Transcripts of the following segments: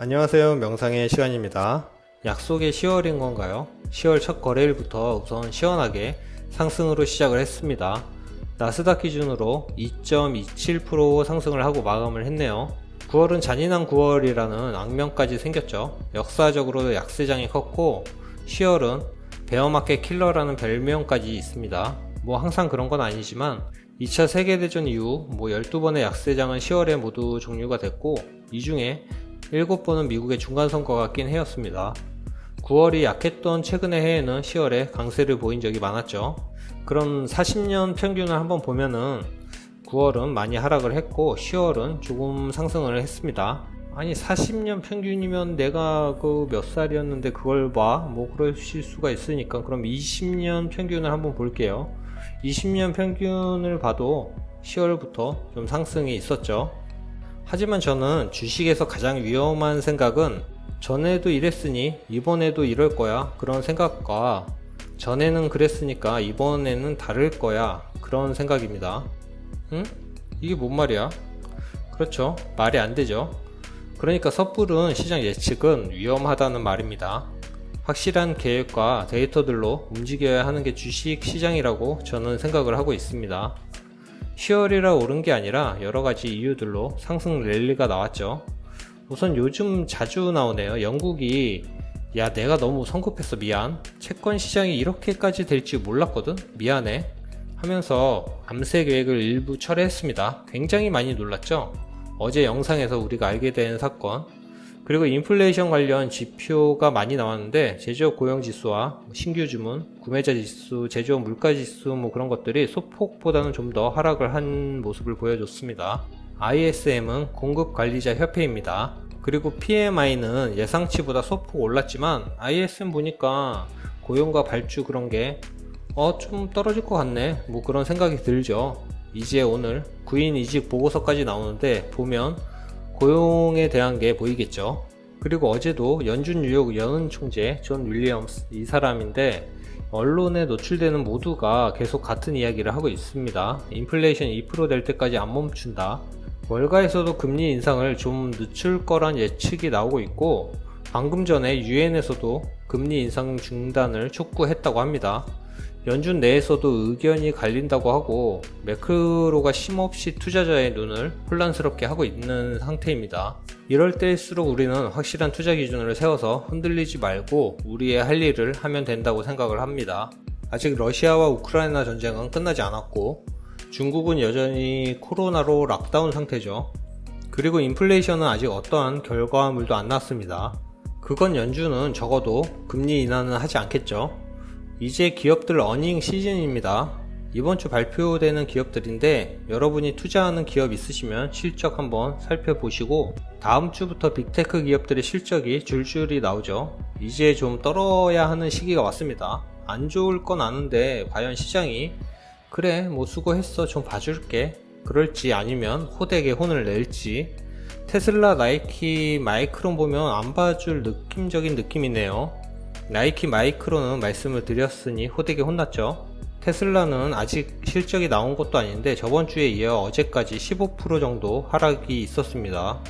안녕하세요. 명상의 시간입니다. 약속의 10월인 건가요? 10월 첫 거래일부터 우선 시원하게 상승으로 시작을 했습니다. 나스닥 기준으로 2.27% 상승을 하고 마감을 했네요. 9월은 잔인한 9월이라는 악명까지 생겼죠. 역사적으로 약세장이 컸고 10월은 베어마켓 킬러라는 별명까지 있습니다. 뭐 항상 그런 건 아니지만 2차 세계대전 이후 12번의 약세장은 10월에 모두 종료가 됐고 이 중에 7번은 미국의 중간선거가 낀 해였습니다. 9월이 약했던 최근의 해에는 10월에 강세를 보인 적이 많았죠. 그럼 40년 평균을 한번 보면은 9월은 많이 하락을 했고 10월은 조금 상승을 했습니다. 아니 40년 평균이면 내가 그 몇 살이었는데 그걸 봐? 뭐 그러실 수가 있으니까 그럼 20년 평균을 한번 볼게요. 20년 평균을 봐도 10월부터 좀 상승이 있었죠. 하지만 저는 주식에서 가장 위험한 생각은 전에도 이랬으니 이번에도 이럴 거야 그런 생각과 전에는 그랬으니까 이번에는 다를 거야 그런 생각입니다. 응? 이게 뭔 말이야? 그렇죠. 말이 안 되죠. 그러니까 섣부른 시장 예측은 위험하다는 말입니다. 확실한 계획과 데이터들로 움직여야 하는 게 주식 시장이라고 저는 생각을 하고 있습니다. 10월이라 오른 게 아니라 여러가지 이유들로 상승 랠리가 나왔죠. 우선 요즘 자주 나오네요. 영국이 야 내가 너무 성급했어 미안, 채권 시장이 이렇게까지 될지 몰랐거든 미안해 하면서 감세 계획을 일부 철회했습니다. 굉장히 많이 놀랐죠. 어제 영상에서 우리가 알게 된 사건. 그리고 인플레이션 관련 지표가 많이 나왔는데 제조업 고용지수와 신규 주문, 구매자 지수, 제조업 물가지수 그런 것들이 소폭보다는 좀 더 하락을 한 모습을 보여줬습니다. ISM은 공급관리자협회입니다. 그리고 PMI는 예상치보다 소폭 올랐지만 ISM 보니까 고용과 발주 그런 게 좀 떨어질 것 같네 그런 생각이 들죠. 이제 오늘 구인 이직 보고서까지 나오는데 보면 고용에 대한 게 보이겠죠. 그리고 어제도 연준 뉴욕 연은 총재 존 윌리엄스 이 사람인데 언론에 노출되는 모두가 계속 같은 이야기를 하고 있습니다. 인플레이션 2% 될 때까지 안 멈춘다. 월가에서도 금리 인상을 좀 늦출 거란 예측이 나오고 있고 방금 전에 유엔에서도 금리 인상 중단을 촉구했다고 합니다. 연준 내에서도 의견이 갈린다고 하고 매크로가 쉼없이 투자자의 눈을 혼란스럽게 하고 있는 상태입니다. 이럴 때일수록 우리는 확실한 투자 기준을 세워서 흔들리지 말고 우리의 할 일을 하면 된다고 생각을 합니다. 아직 러시아와 우크라이나 전쟁은 끝나지 않았고 중국은 여전히 코로나로 락다운 상태죠. 그리고 인플레이션은 아직 어떠한 결과물도 안 났습니다. 그건 연준은 적어도 금리 인하는 하지 않겠죠. 이제 기업들 어닝 시즌입니다. 이번 주 발표되는 기업들인데 여러분이 투자하는 기업 있으시면 실적 한번 살펴보시고 다음 주부터 빅테크 기업들의 실적이 줄줄이 나오죠. 이제 좀 떨어야 하는 시기가 왔습니다. 안 좋을 건 아는데 과연 시장이 그래 수고했어 좀 봐줄게 그럴지 아니면 호되게 혼을 낼지. 테슬라, 나이키, 마이크론 보면 안 봐줄 느낌적인 느낌이네요. 나이키 마이크로는 말씀을 드렸으니 호되게 혼났죠. 테슬라는 아직 실적이 나온 것도 아닌데 저번주에 이어 어제까지 15% 정도 하락이 있었습니다.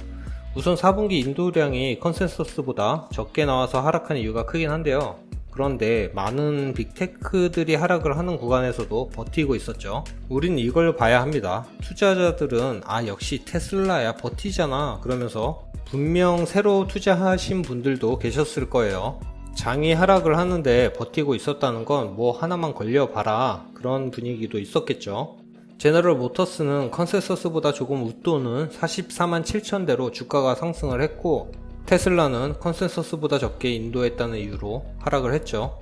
우선 4분기 인도량이 컨센서스보다 적게 나와서 하락한 이유가 크긴 한데요. 그런데 많은 빅테크들이 하락을 하는 구간에서도 버티고 있었죠. 우린 이걸 봐야 합니다. 투자자들은 역시 테슬라야 버티잖아 그러면서 분명 새로 투자하신 분들도 계셨을 거예요. 장이 하락을 하는데 버티고 있었다는 건 하나만 걸려봐라 그런 분위기도 있었겠죠. 제너럴 모터스는 컨센서스보다 조금 웃도는 44만 7천대로 주가가 상승을 했고 테슬라는 컨센서스보다 적게 인도했다는 이유로 하락을 했죠.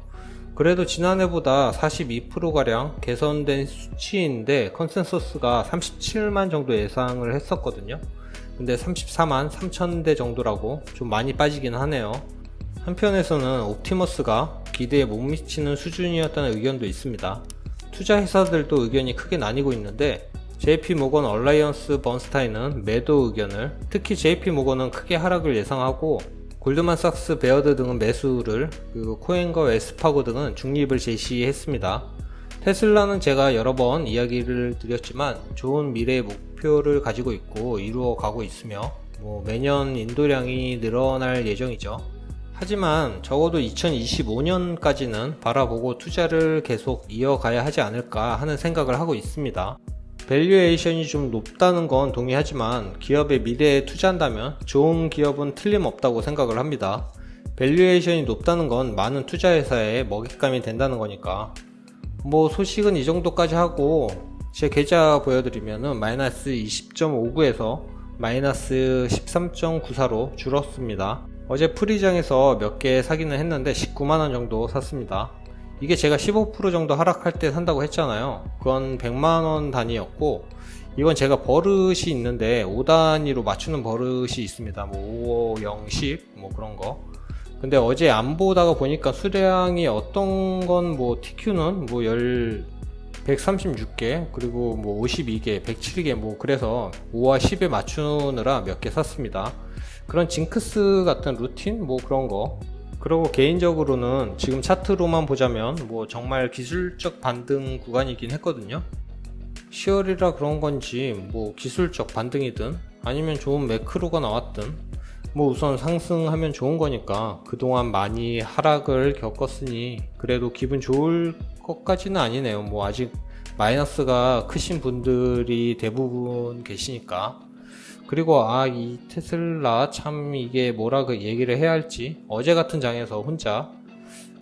그래도 지난해보다 42%가량 개선된 수치인데 컨센서스가 37만 정도 예상을 했었거든요. 근데 34만 3천대 정도라고 좀 많이 빠지긴 하네요. 한편에서는 옵티머스가 기대에 못 미치는 수준이었다는 의견도 있습니다. 투자 회사들도 의견이 크게 나뉘고 있는데 JP모건 얼라이언스 번스타인은 매도 의견을, 특히 JP모건은 크게 하락을 예상하고 골드만삭스 베어드 등은 매수를, 그리고 코엔과 웨스파고 등은 중립을 제시했습니다. 테슬라는 제가 여러 번 이야기를 드렸지만 좋은 미래의 목표를 가지고 있고 이루어 가고 있으며 매년 인도량이 늘어날 예정이죠. 하지만 적어도 2025년까지는 바라보고 투자를 계속 이어가야 하지 않을까 하는 생각을 하고 있습니다. 밸류에이션이 좀 높다는 건 동의하지만 기업의 미래에 투자한다면 좋은 기업은 틀림없다고 생각을 합니다. 밸류에이션이 높다는 건 많은 투자회사에 먹잇감이 된다는 거니까. 소식은 이 정도까지 하고 제 계좌 보여드리면은 마이너스 20.59에서 마이너스 13.94로 줄었습니다. 어제 프리장에서 몇 개 사기는 했는데 19만원 정도 샀습니다. 이게 제가 15% 정도 하락할 때 산다고 했잖아요. 그건 100만원 단위였고, 이건 제가 버릇이 있는데 5단위로 맞추는 버릇이 있습니다. 5, 5, 0, 10 그런 거. 근데 어제 안 보다가 보니까 수량이 어떤 건 TQ는 136개, 그리고 52개, 107개 그래서 5와 10에 맞추느라 몇 개 샀습니다. 그런 징크스 같은 루틴 그런 거. 그리고 개인적으로는 지금 차트로만 보자면 정말 기술적 반등 구간이긴 했거든요. 10월이라 그런 건지 기술적 반등이든 아니면 좋은 매크로가 나왔든 우선 상승하면 좋은 거니까 그동안 많이 하락을 겪었으니 그래도 기분 좋을 것까지는 아니네요. 아직 마이너스가 크신 분들이 대부분 계시니까. 그리고 이 테슬라 참 이게 얘기를 해야 할지, 어제 같은 장에서 혼자.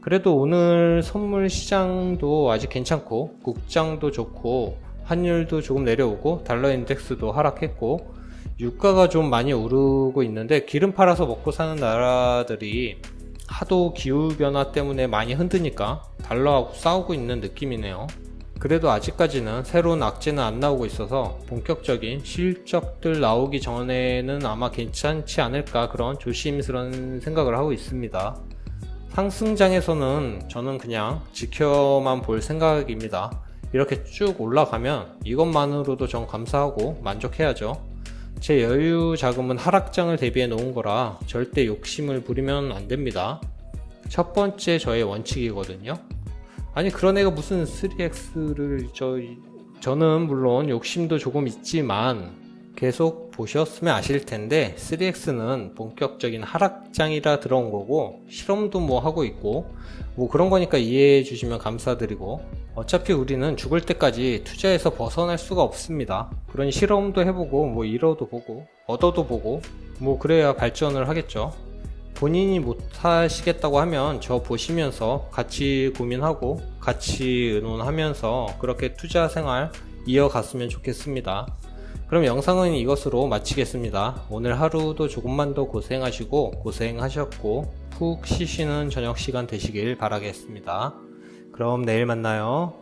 그래도 오늘 선물 시장도 아직 괜찮고 국장도 좋고 환율도 조금 내려오고 달러 인덱스도 하락했고 유가가 좀 많이 오르고 있는데 기름 팔아서 먹고 사는 나라들이 하도 기후변화 때문에 많이 흔드니까 달러하고 싸우고 있는 느낌이네요. 그래도 아직까지는 새로운 악재는 안 나오고 있어서 본격적인 실적들 나오기 전에는 아마 괜찮지 않을까 그런 조심스러운 생각을 하고 있습니다. 상승장에서는 저는 그냥 지켜만 볼 생각입니다. 이렇게 쭉 올라가면 이것만으로도 전 감사하고 만족해야죠. 제 여유 자금은 하락장을 대비해 놓은 거라 절대 욕심을 부리면 안 됩니다. 첫 번째 저의 원칙이거든요. 아니 그런 애가 무슨 3X를 저는 물론 욕심도 조금 있지만 계속 보셨으면 아실 텐데 3X는 본격적인 하락장이라 들어온 거고 실험도 하고 있고 그런 거니까 이해해 주시면 감사드리고, 어차피 우리는 죽을 때까지 투자에서 벗어날 수가 없습니다. 그러니 실험도 해보고 잃어도 보고 얻어도 보고 그래야 발전을 하겠죠. 본인이 못하시겠다고 하면 저 보시면서 같이 고민하고 같이 의논하면서 그렇게 투자 생활 이어갔으면 좋겠습니다. 그럼 영상은 이것으로 마치겠습니다. 오늘 하루도 조금만 더 고생하셨고 푹 쉬시는 저녁 시간 되시길 바라겠습니다. 그럼 내일 만나요.